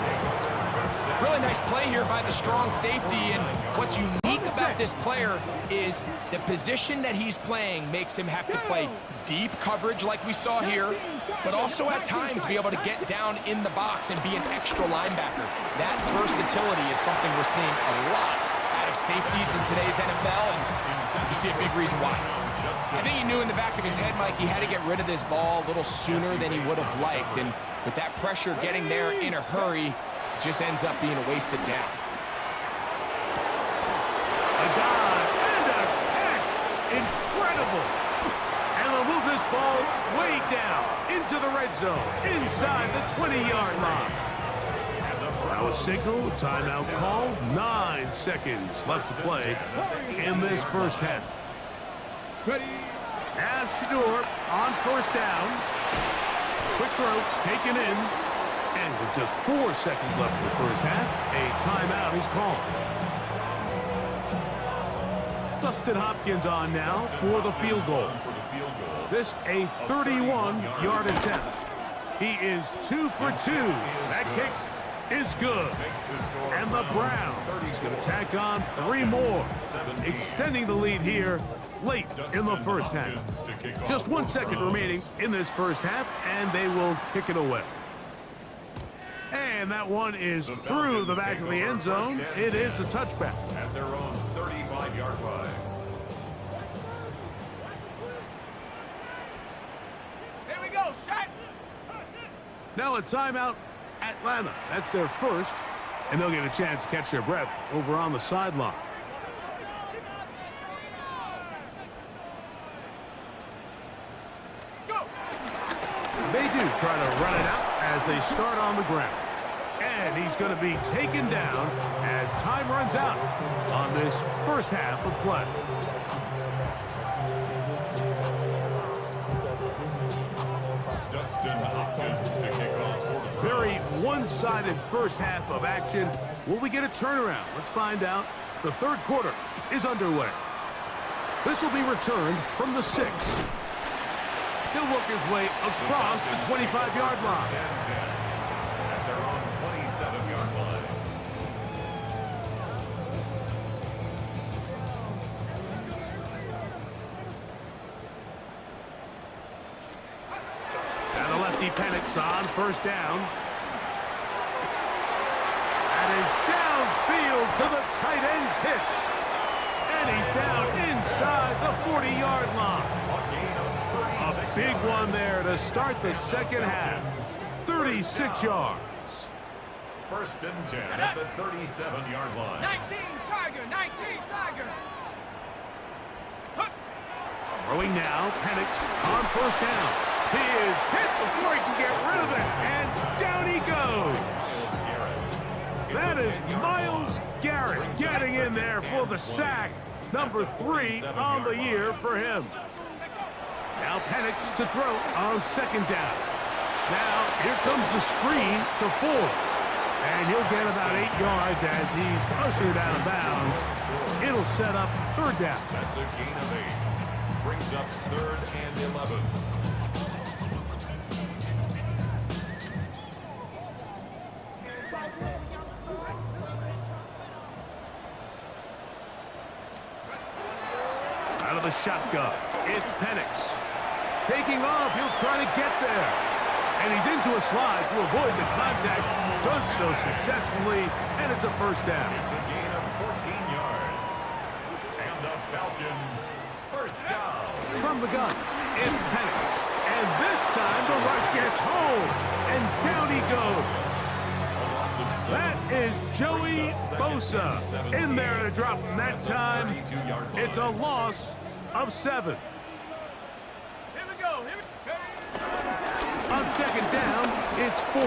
S3: Really nice play here by the strong safety, and what's unique about this player is the position that he's playing makes him have to play deep coverage like we saw here, but also at times be able to get down in the box and be an extra linebacker. That versatility is something we're seeing a lot out of safeties in today's NFL, and you see a big reason why. I think he knew in the back of his head, Mike, he had to get rid of this ball a little sooner than he would have liked, and with that pressure getting there in a hurry, it just ends up being a wasted down.
S1: A dive and a catch. Incredible. And they'll move this ball way down into the red zone, inside the 20-yard line. That was signal, timeout call. 9 seconds left to play in this first half. As Shador on 1st down. Quick throw, taken in. And with just 4 seconds left in the first half, a timeout is called. Dustin Hopkins on now for the field goal. This a 31-yard attempt. He is 2 for 2. That kick is good. And the Browns going to tack on 3 more, extending the lead here late in the first half. Just 1 second remaining in this first half, and they will kick it away. And that one is through the back of the end zone. It is a touchback.
S2: At their own 35-yard line.
S4: Here we go, set.
S1: Now a timeout, Atlanta. That's their first, and they'll get a chance to catch their breath over on the sideline. They do try to run it out as they start on the ground. And he's going to be taken down as time runs out on this first half of play.
S2: Dustin Hopkins to kick off.
S1: Very one-sided first half of action. Will we get a turnaround? Let's find out. The 3rd quarter is underway. This will be returned from the 6. He'll work his way across the 25-yard line.
S2: At their own 27-yard line.
S1: And a lefty Penix on 1st down. That is downfield to the tight end Pitts. And he's down inside the 40-yard line. A big one there to start the second half. 36 yards.
S2: 1st and 10 at the 37-yard line.
S4: 19 Tiger, 19 Tiger.
S1: Throwing now, Penix on 1st down. He is hit before he can get rid of it, and down he goes. That is Myles Garrett getting in there for the sack. Number 3 on the year for him. Now Penix to throw on second down. Now here comes the screen to Ford. And he'll get about 8 yards as he's ushered out of bounds. It'll set up third down.
S2: That's a gain of 8. Brings up 3rd and 11.
S1: Out of the shotgun, it's Penix. Taking off, he'll try to get there. And he's into a slide to avoid the contact. Does so successfully, and it's a first down.
S2: It's a gain of 14 yards. And the Falcons, first down.
S1: From the gun, it's Penix. And this time the rush gets home. And down he goes.
S2: A loss of 7.
S1: That is Joey Bosa in there to drop him that time.
S2: 32-yard line.
S1: It's a loss of 7.
S4: Here we go. Here we go.
S1: On second down, it's 4.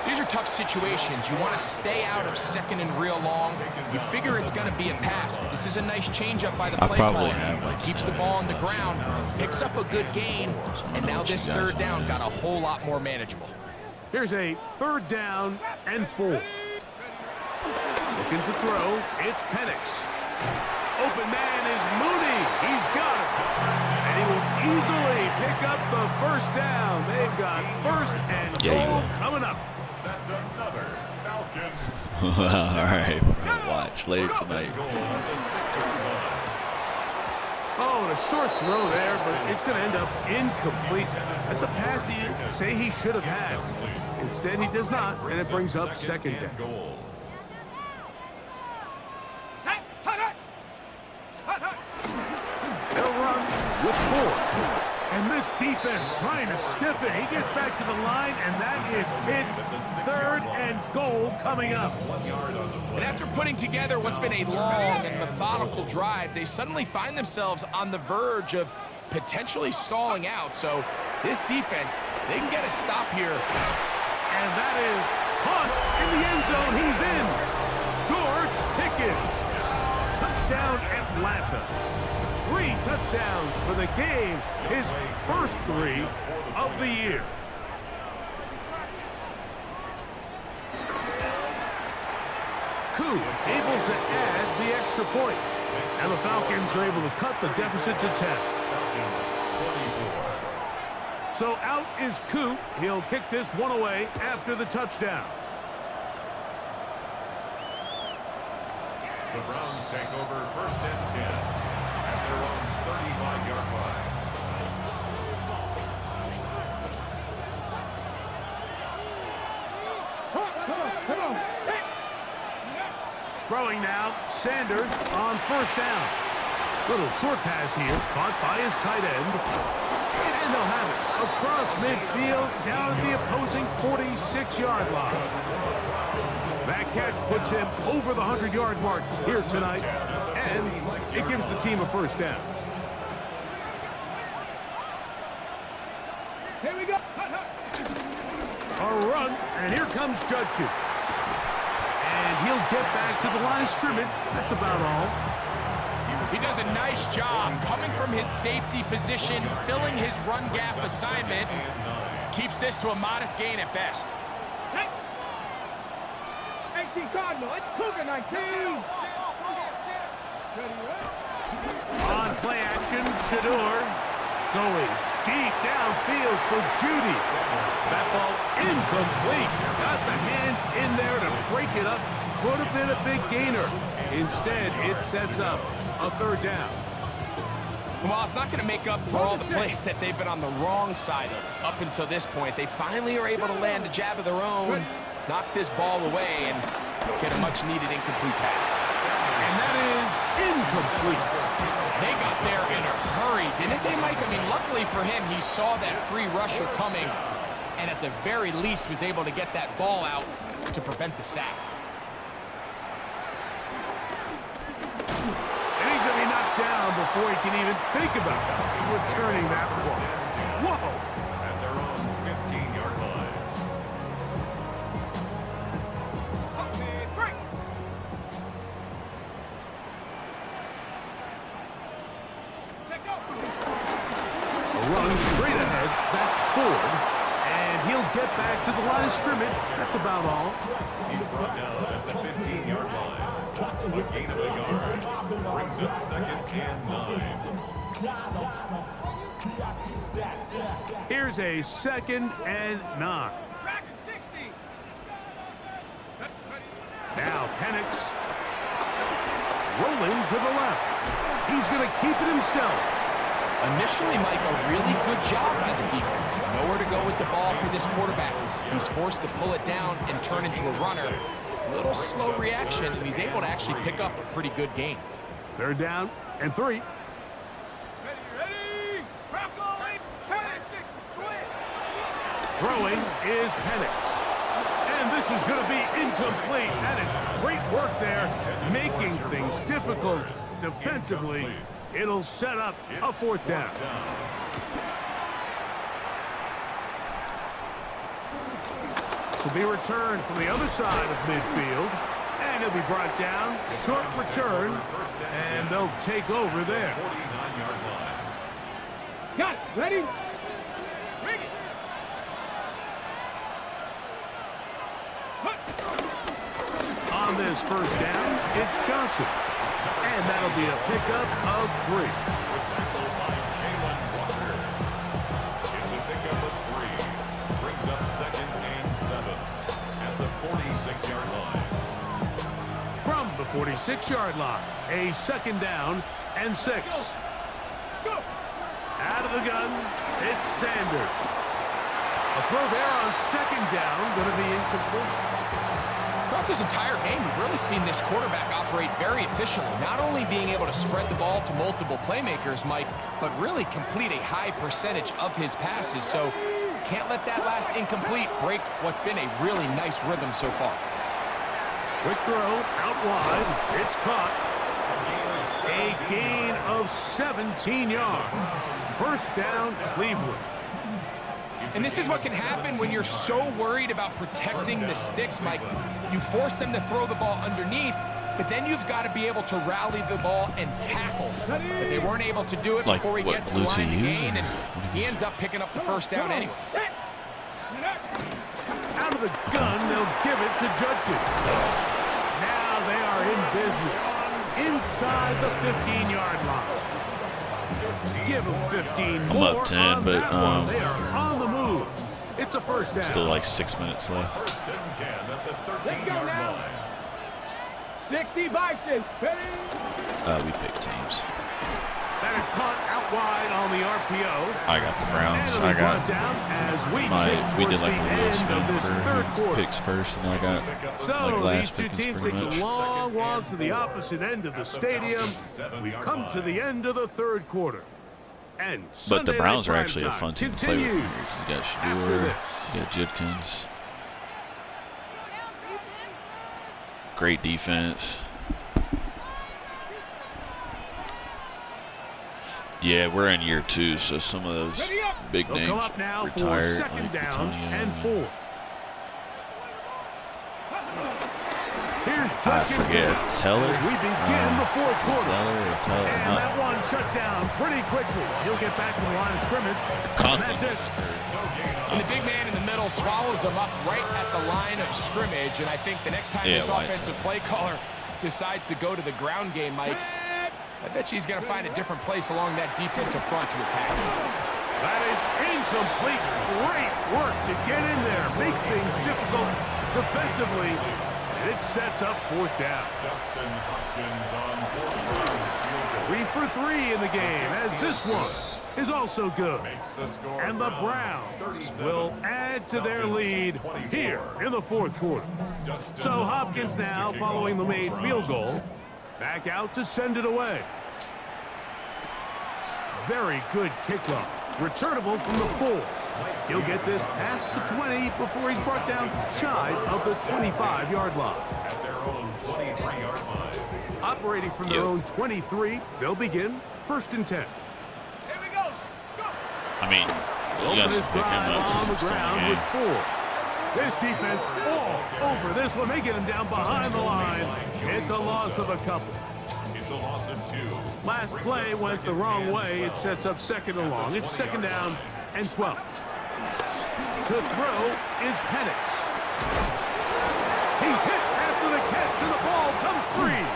S3: These are tough situations. You want to stay out of second and real long. You figure it's going to be a pass, but this is a nice changeup by the
S5: I
S3: play
S5: probably
S3: caller.
S5: have, like,
S3: Keeps the ball on the ground, picks up a good gain, and now this third down got a whole lot more manageable.
S1: Here's a third down and 4. Looking to throw, it's Penix. Open man is Mooney. He's got it. And he will easily pick up the first down. They've got first and goal coming up.
S2: That's another Falcons.
S5: All right, we're gonna watch later tonight.
S2: Goal on the 6-yard line.
S1: Oh, and a short throw there, but it's going to end up incomplete. That's a pass you say he should have had. Instead, he does not, and it brings up second down.
S2: Goal.
S4: Set. Hut, hut. Hut, hut.
S1: They'll run with 4. And this defense trying to stiff it. He gets back to the line, and that is it. Third and goal coming up.
S2: 1 yard on the play.
S3: And after putting together what's been a long and methodical drive, they suddenly find themselves on the verge of potentially stalling out. So this defense, they can get a stop here.
S1: And that is caught in the end zone. He's in. George Pickens. Touchdown, Atlanta. 3 touchdowns for the game. His first 3 of the year. Koo able to add the extra point. And the Falcons are able to cut the deficit to 10.
S2: Falcons 24.
S1: So out is Koo. He'll kick this one away after the touchdown.
S2: The Browns take over first and 10 at their own 35-yard line.
S4: Come on. Hey.
S1: Throwing now, Sanders on first down. Little short pass here, caught by his tight end. And they'll have it across midfield, down at the opposing 46-yard line. That catch puts him over the 100-yard mark here tonight, and it gives the team a first down.
S4: Here we go. Hut, hut.
S1: A run, and here comes Judkins. And he'll get back to the line of scrimmage. That's about all.
S3: He does a nice job coming from his safety position, filling his run gap assignment. Keeps this to a modest gain at best.
S4: Hey. 18 Cardinal. It's Cougar 19.
S1: On play action, Shador going deep downfield for Judy. That ball incomplete. Got the hands in there to break it up. Could have been a big gainer. Instead, it sets up a third down.
S3: Well, it's not going to make up for all the plays that they've been on the wrong side of up until this point. They finally are able to land a jab of their own, knock this ball away, and get a much-needed incomplete pass.
S1: And that is incomplete.
S3: They got there in a hurry, didn't they, Mike? I mean, luckily for him, he saw that free rusher coming, and at the very least was able to get that ball out to prevent the sack.
S1: And he's going to be knocked down before he can even think about returning that ball. Whoa!
S2: At their own 15-yard line.
S1: run straight ahead. That's Ford. And he'll get back to the line of scrimmage. That's about all.
S2: He's brought down at the 15-yard line. A gain of a yard. Brings up second and 9.
S1: Here's a 2nd and 9.
S4: Tracking 60.
S1: Now Penix rolling to the left. He's going to keep it himself.
S3: Initially, Mike, a really good job by the defense. Nowhere to go with the ball for this quarterback. He's forced to pull it down and turn into a runner. A little slow reaction, and he's able to actually pick up a pretty good gain.
S1: 3rd down and 3.
S4: Ready, ready. Crap going. 60. Switch.
S1: Throwing is Penix. And this is going to be incomplete. That is great work there, making things difficult defensively. It'll set up a 4th down. This will be returned from the other side of midfield. And he'll be brought down. Short return. And they'll take over there.
S2: 49-yard line.
S4: Got it. Ready? Bring it.
S1: On this 1st down, it's Johnson. And that'll be a pickup of 3.
S2: Tackled by Jalen Walker. It's a pickup of 3. Brings up second and 7 at the 46-yard line.
S1: From the 46-yard line, a 2nd down and 6.
S4: Go.
S1: Out of the gun, it's Sanders. A throw there on 2nd down, going to be incomplete.
S3: Throughout this entire game, we've really seen this quarterback operate very efficiently, not only being able to spread the ball to multiple playmakers, Mike, but really complete a high percentage of his passes. So can't let that last incomplete break what's been a really nice rhythm so far.
S1: Quick throw, out wide, it's caught. A gain of 17 yards. 1st down, Cleveland.
S3: And this is what can happen when you're so worried about protecting the sticks, Mike. You force them to throw the ball underneath, but then you've got to be able to rally the ball and tackle. But they weren't able to do it
S5: Like
S3: before he
S5: what,
S3: gets to the line to
S5: Lucy
S3: gain,
S5: used?
S3: and he ends up picking up the 1st down anyway.
S1: Out of the gun, they'll give it to Judkins. Now they are in business. Inside the 15-yard line. Give them 15
S5: I'm
S1: more
S5: up 10,
S1: on
S5: but,
S1: that one. They are on the move. It's a 1st down.
S5: Still like 6 minutes left.
S2: 1st and 10 at the
S4: Let's go
S2: 13-yard
S4: now.
S2: line.
S4: 60 Vikings. Ready?
S5: We picked teams.
S1: That is caught out wide on the RPO.
S5: I got the Browns.
S1: And it'll
S5: I
S1: be brought
S5: got
S1: down as we tip
S5: we
S1: towards
S5: did like
S1: the
S5: a Will
S1: end of this
S5: Smith
S1: 3rd
S5: for
S1: quarter.
S5: picks first, and I got
S1: So
S5: like
S1: these
S5: last
S1: two
S5: pickings
S1: teams
S5: pretty
S1: take
S5: much.
S1: the long walk to the opposite end of the stadium. We've come to the end of the 3rd quarter. And
S5: But
S1: Sunday
S5: the Browns
S1: Night
S5: are actually a
S1: Primetime
S5: fun team to play with.
S1: continues
S5: You got
S1: after
S5: Shador,
S1: this.
S5: you got Judkins. Great defense. Yeah, we're in year 2, so some of those big
S1: They'll
S5: names
S1: come up now for
S5: retired,
S1: 2nd
S5: like
S1: down
S5: Antonio
S1: and 4. Here's
S5: I
S1: Judkins
S5: forget, Teller?
S1: as we begin the 4th quarter.
S5: Teller or Teller?
S1: And that one shut down pretty quickly. He'll get back to the line of scrimmage. And that's it.
S3: And the big man in the middle swallows him up right at the line of scrimmage. And I think the next time this
S5: White's
S3: offensive play caller decides to go to the ground game, Mike, I bet you he's going to find a different place along that defensive front to attack.
S1: That is incomplete. Great work to get in there, make things difficult defensively, and it sets up 4th down.
S2: Dustin Hopkins on 4 tries.
S1: 3 for 3 in the game, as this one is also good.
S2: Makes the score
S1: And the Browns will add to their lead here in the 4th quarter. So Hopkins now, following the made field goal, back out to send it away. Very good kickoff. Returnable from the 4. He'll get this past the 20 before he's brought down shy of the 25-yard line.
S2: At their own 23-yard line.
S1: Operating from their own 23, they'll begin 1st and 10.
S4: Here we go. Go.
S5: I mean, you
S1: Open
S5: guys
S1: his
S5: pick him
S1: drive
S5: up
S1: on the
S5: and start
S1: ground
S5: the
S1: with
S5: game.
S1: 4. This defense all over this one. They get him down behind the line. It's a loss of a couple.
S2: It's a loss of 2.
S1: Last play went the wrong way. It sets up second and long. It's second down and 12. To throw is Penix. He's hit after the catch, and the ball comes free.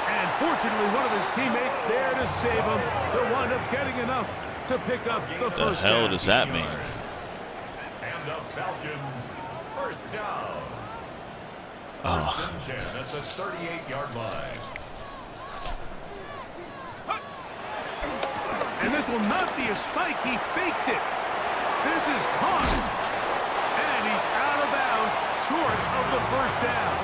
S1: And fortunately, one of his teammates there to save him. He'll wind up getting enough to pick up the first down.
S5: The hell does that mean?
S2: And the Falcons, first down.
S5: Oh.
S2: First and 10 at the 38-yard line.
S1: And this will not be a spike. He faked it. This is caught. And he's out of bounds, short of the first down.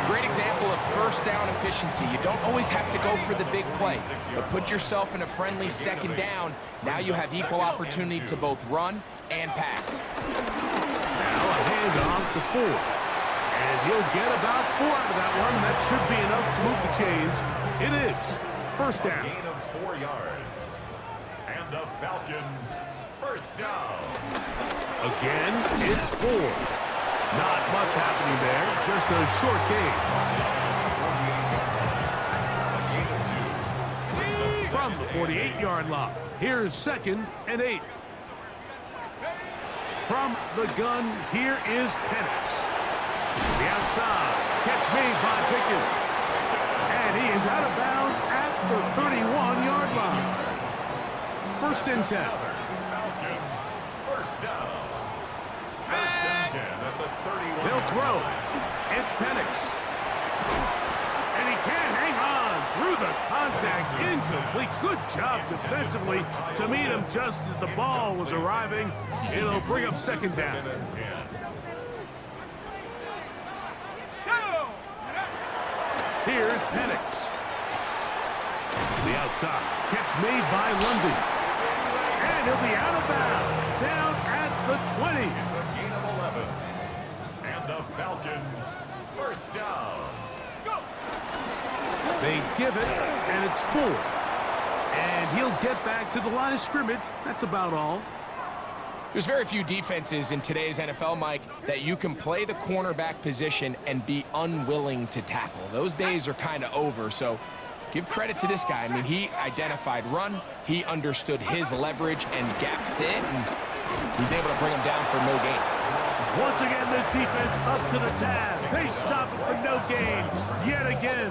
S3: Great example of first down efficiency. You don't always have to go for the big play, but put yourself in a friendly second down. Now you have equal opportunity to both run and pass.
S1: Now a handoff to Ford. And he'll get about 4 out of that one. That should be enough to move the chains. It is first down.
S2: Gain of 4 yards. And the Falcons, first down.
S1: Again, it's Ford. Not much happening there, just a short gain. From the 48-yard line, here's second and 8. From the gun, here is Penix. The outside, catch made by Pickens. And he is out of bounds at the 31-yard line. First and 10.
S2: Falcons, first down. First and 10 at the 31.
S1: They'll throw. It's Penix. And he can't hang on through the contact. Incomplete. Good job defensively to meet him just as the ball was arriving. It'll bring up second down. Here's Penix. The outside. Catch made by London. And he'll be out of bounds. Down at the 20.
S2: It's a gain of 11. And the Falcons, first down.
S1: They give it, and it's 4. And he'll get back to the line of scrimmage. That's about all.
S3: There's very few defenses in today's NFL, Mike, that you can play the cornerback position and be unwilling to tackle. Those days are kind of over, so give credit to this guy. I mean, he identified run, he understood his leverage and gap fit, and he's able to bring him down for no gain.
S1: Once again, this defense up to the task. They stop it for no gain yet again.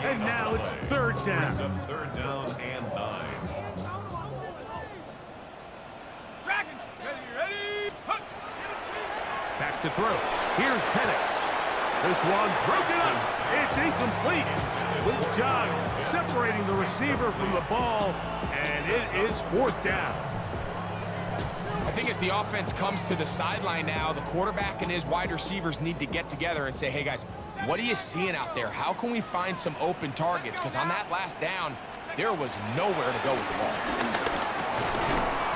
S1: And now it's third down.
S2: Up third down and 9.
S4: Dragons, ready?
S1: Back to throw. Here's Penix. This one broken up. It's incomplete. Good job separating the receiver from the ball. And it is fourth down.
S3: I think as the offense comes to the sideline now, the quarterback and his wide receivers need to get together and say, hey guys, what are you seeing out there? How can we find some open targets? Because on that last down, there was nowhere to go with the ball.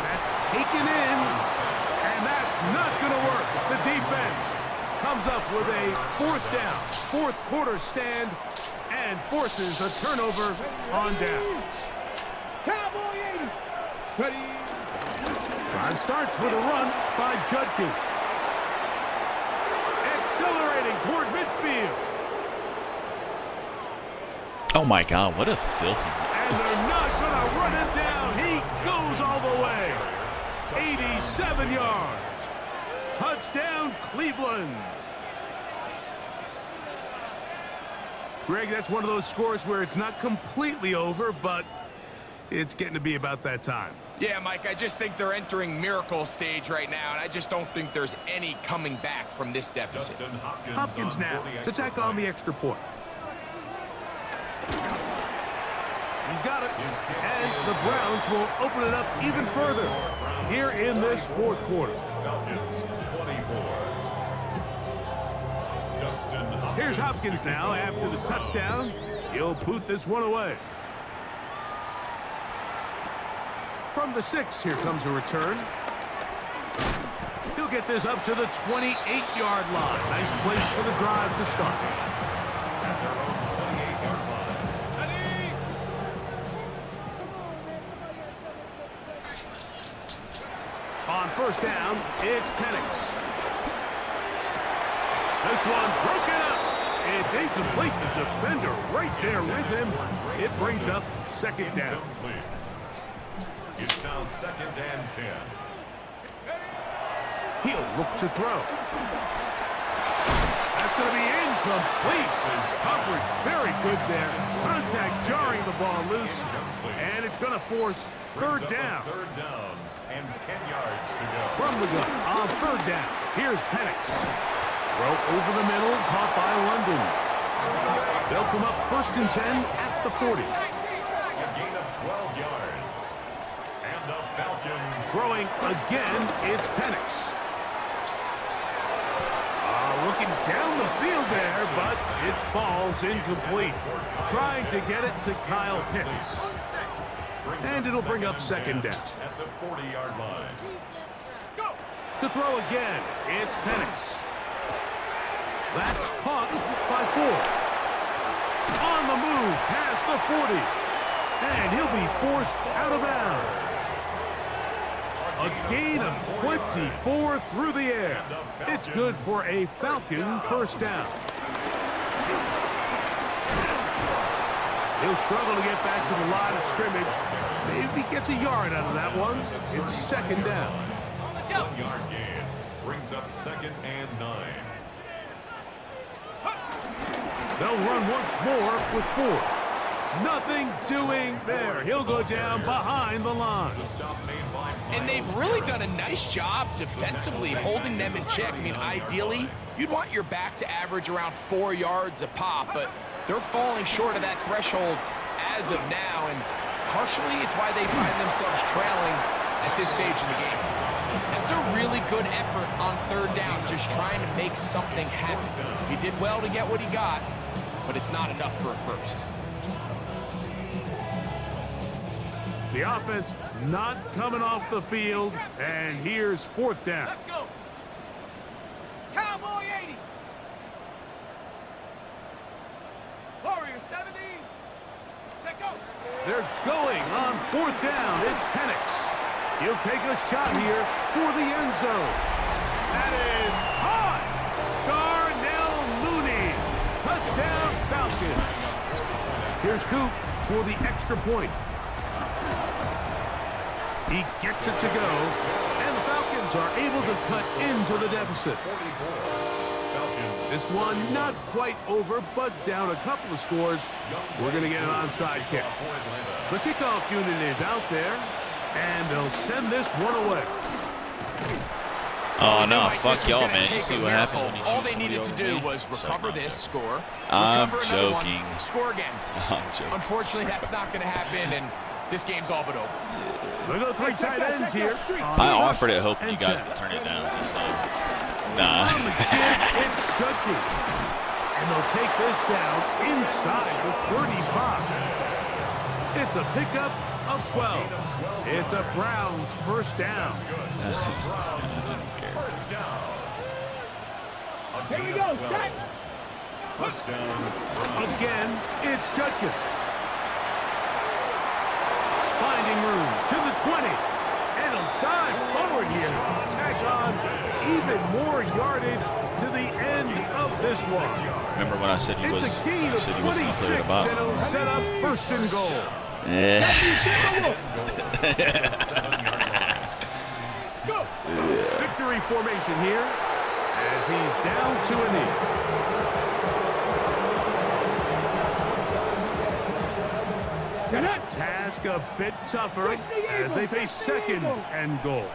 S1: That's taken in, and that's not going to work. The defense comes up with a fourth down, fourth quarter stand, and forces a turnover on downs.
S4: Cowboy 80. Ready?
S1: Drive starts with a run by Judkins. Accelerating toward midfield.
S5: Oh my God, what a filthy.
S1: And they're not going to run him down. He goes all the way. 87 yards. Touchdown, Cleveland. Greg, that's one of those scores where it's not completely over, but it's getting to be about that time.
S3: Yeah, Mike, I just think they're entering miracle stage right now, and I just don't think there's any coming back from this deficit.
S2: Dustin
S1: Hopkins now to tack on the extra point. He's got it. And the Browns will open it up even further here in this fourth quarter.
S2: Falcons 24. Dustin Hopkins.
S1: Here's Hopkins now after the touchdown. He'll boot this one away. From the 6, here comes a return. He'll get this up to the 28-yard line. Nice place for the drive to start.
S2: At their own 28-yard line.
S4: Ready?
S1: On first down, it's Penix. This one broken up, It's incomplete. The defender right there with him. It brings up second down.
S2: Incomplete. It's now 2nd and 10.
S1: He'll look to throw. That's going to be incomplete. His coverage very good there. Contact jarring the ball loose. And it's going to force third down.
S2: 3rd down and 10 yards to go.
S1: From the gun on third down. Here's Penix. Throw over the middle, caught by London. They'll come up 1st and 10 at the 40.
S2: A gain of 12 yards. And the Falcons
S1: Throwing again, it's Penix. Looking down the field there, but it falls incomplete. Trying to get it to Kyle Pitts. And it'll bring up second down.
S2: at the 40-yard line.
S1: To throw again, it's Penix. That's caught by 4. On the move, past the 40. And he'll be forced out of bounds. A gain of 24 through the air. It's good for a Falcon first down. He'll struggle to get back to the line of scrimmage. Maybe gets a yard out of that one. It's second down.
S2: 1-yard gain brings up 2nd and 9.
S1: They'll run once more with 4. Nothing doing there. He'll go down behind the line.
S2: The stop made by
S3: And they've really done a nice job defensively holding them in check. I mean, ideally, you'd want your back to average around 4 yards a pop, but they're falling short of that threshold as of now, and partially it's why they find themselves trailing at this stage in the game. That's a really good effort on third down, just trying to make something happen. He did well to get what he got, but it's not enough for a first.
S1: The offense not coming off the field, and here's 4th down.
S4: Let's go. Cowboy 80. Warrior 70. Check go.
S1: They're going on 4th down. It's Penix. He'll take a shot here for the end zone. That is hot. Darnell Mooney. Touchdown Falcons. Here's Coop for the extra point. He gets it to go, and the Falcons are able to cut into the deficit.
S2: 44. Falcons.
S1: This one not quite over, but down a couple of scores. We're going to get an onside kick.
S2: For Atlanta.
S1: The kickoff unit is out there, and they'll send this one away.
S5: Oh no,
S3: Like,
S5: fuck
S3: this was
S5: y'all,
S3: gonna
S5: man. You
S3: take
S5: see
S3: a
S5: what happened
S3: miracle.
S5: when you
S3: All
S5: shoot
S3: they
S5: somebody
S3: needed to
S5: over
S3: do
S5: me?
S3: was
S5: Sorry
S3: recover
S5: about
S3: this,
S5: that.
S3: score,
S5: I'm
S3: recover another one,
S5: joking.
S3: score again.
S5: I'm joking.
S3: Unfortunately, that's not going to happen, and this game's all but over.
S1: They go 3 tight ends here.
S5: I offered it hoping you guys would turn it down. Just, nah.
S1: On the kick, it's Judkins. And they'll take this down inside the 35. It's a pickup of 12. It's a Browns first down.
S2: First down. A
S4: Here
S2: gain
S4: we
S2: of
S4: go.
S2: 12.
S4: Back.
S2: First down.
S1: Again, it's Judkins. Finding room to the 20. And he'll dive forward here. Tack on even more yardage to the end of this one.
S5: Remember when I said you
S1: It's
S5: was?
S1: a gain
S5: I
S1: of
S5: said you wasn't
S1: 26,
S5: gonna play the
S1: and
S5: bottom.
S1: it'll set up 1st and goal.
S5: Yeah.
S2: 7-yard line.
S4: Go.
S1: Victory formation here as he's down to a knee. Task a bit tougher as they face 2nd and goal.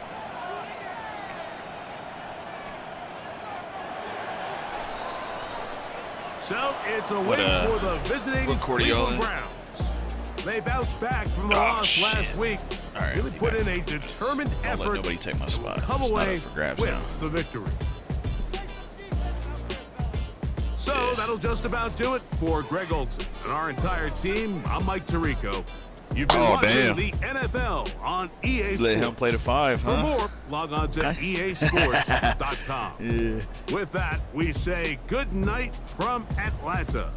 S1: So it's a win for the visiting
S5: what quarter y'all
S1: Cleveland
S5: in?
S1: Browns. They bounced back from the
S5: Oh,
S1: loss
S5: shit.
S1: last week.
S5: All right,
S1: Really
S5: be
S1: put
S5: back.
S1: in a determined
S5: Don't let
S1: effort
S5: nobody take my spot.
S1: come
S5: It's not
S1: away
S5: up for grabs
S1: with
S5: now.
S1: the victory. So
S5: Yeah.
S1: that'll just about do it for Greg Olson and our entire team. I'm Mike Tirico. You've been
S5: Oh,
S1: watching
S5: damn.
S1: the NFL on EA Sports.
S5: Let him play the 5,
S1: For
S5: huh?
S1: more, log on to
S5: Okay.
S1: easports.com.
S5: Yeah.
S1: With that, we say good night from Atlanta.